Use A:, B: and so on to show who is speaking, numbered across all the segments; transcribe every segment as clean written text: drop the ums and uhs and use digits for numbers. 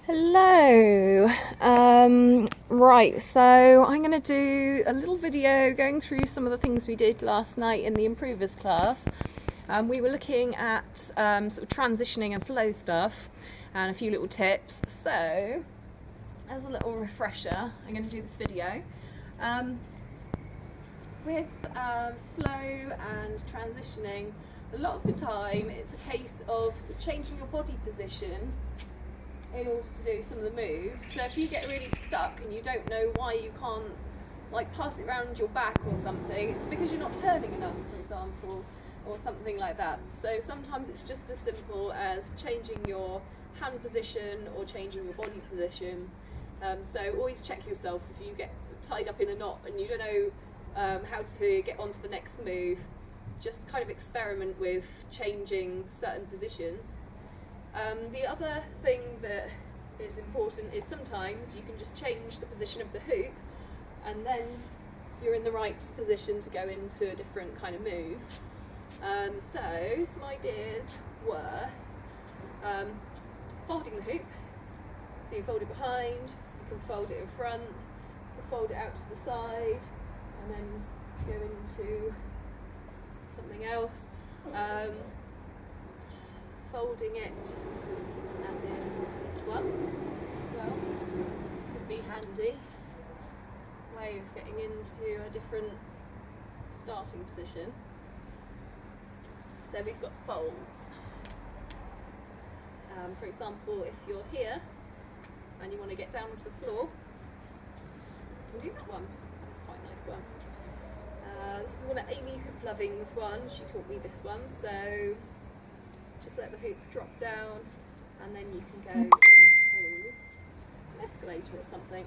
A: Hello. Right, so I'm going to do a little video going through some of the things we did last night in the improvers class. We were looking at sort of transitioning and flow stuff and a few little tips. So, as a little refresher, I'm going to do this video. With flow and transitioning, a lot of the time it's a case of changing your body position in order to do some of the moves. So if you get really stuck and you don't know why you can't like pass it around your back or something, it's because you're not turning enough, for example, or something like that. So sometimes it's just as simple as changing your hand position or changing your body position. So always check yourself if you get sort of tied up in a knot and you don't know how to get onto the next move. Just kind of experiment with changing certain positions. The other thing that is important is sometimes you can just change the position of the hoop and then you're in the right position to go into a different kind of move. So some ideas were folding the hoop. So you fold it behind, you can fold it in front, you can fold it out to the side and then go into something else. Folding it as in this one as well would be handy way of getting into a different starting position. So we've got folds. For example, if you're here and you want to get down onto the floor, you can do that one. That's quite a nice one. This is one of Amy Hooploving's one. She taught me this one. So just let the hoop drop down and then you can go into an escalator or something.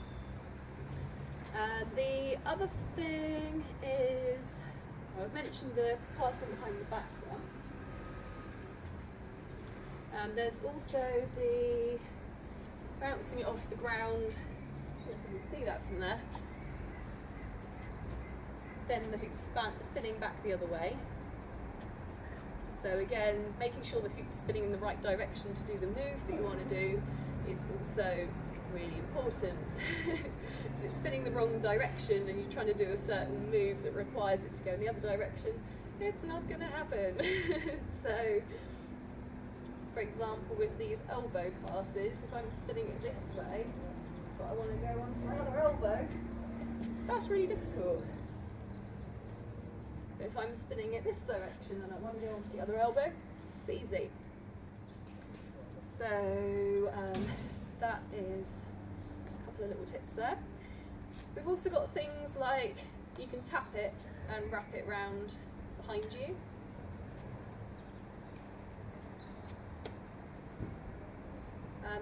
A: The other thing is, I've mentioned the passing behind the back one. There's also the bouncing it off the ground, if you can see that from there. Then the hoop spinning back the other way. So again, making sure the hoop's spinning in the right direction to do the move that you want to do is also really important. If it's spinning the wrong direction and you're trying to do a certain move that requires it to go in the other direction, it's not going to happen. So, for example, with these elbow passes, if I'm spinning it this way, but I want to go onto my other elbow, that's really difficult. If I'm spinning it this direction and I want to go onto the other elbow, it's easy. So that is a couple of little tips there. We've also got things like you can tap it and wrap it round behind you.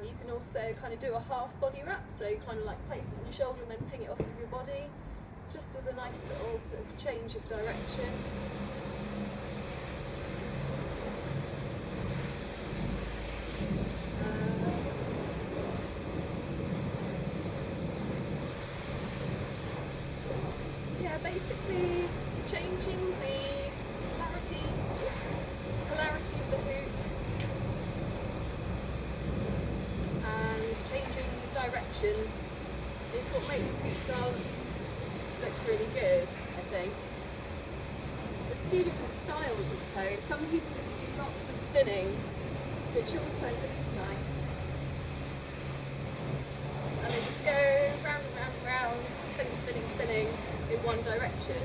A: You can also kind of do a half body wrap, so you kind of like place it on your shoulder and then ping it off of your body, just as a nice little sort of change of direction. Yeah, basically changing the polarity of the hoop and changing the direction is what makes hoop dance look really good, I think. There's a few different styles, I suppose. Some people just do lots of spinning, which also looks nice. And they just go round, round, round, spinning, spinning, spinning in one direction.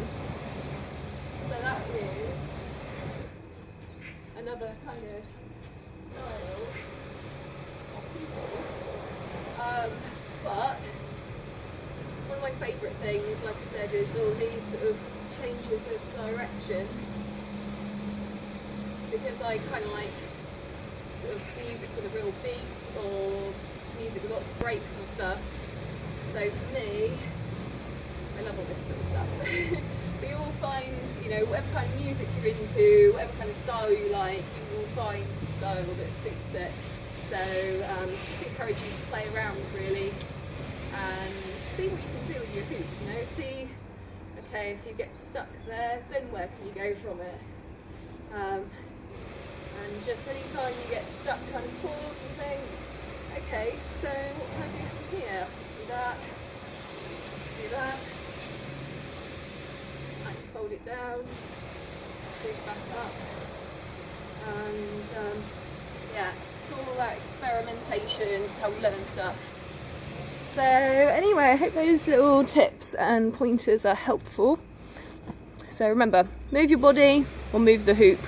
A: So that is another kind of style of people. But one of my favourite things, like I said, is all these sort of changes of direction, because I kind of like sort of music with a real beat or music with lots of breaks and stuff. So for me, I love all this sort of stuff. But you all find, you know, whatever kind of music you're into, whatever kind of style you like, you will find the style that suits it. So just encourage you to play around really and see what you can do with your hoop, you know, see, okay, if you get stuck there, then where can you go from it? And just any time you get stuck, kind of pause and think, Okay, so what can I do from here? Do that, do that. I can fold it down, scoot it back up, and yeah, it's all that experimentation, it's how we learn stuff. So anyway, I hope those little tips and pointers are helpful. So remember, move your body or move the hoop,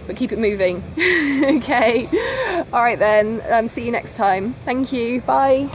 A: but keep it moving. Okay, all right then, see you next time. Thank you, bye.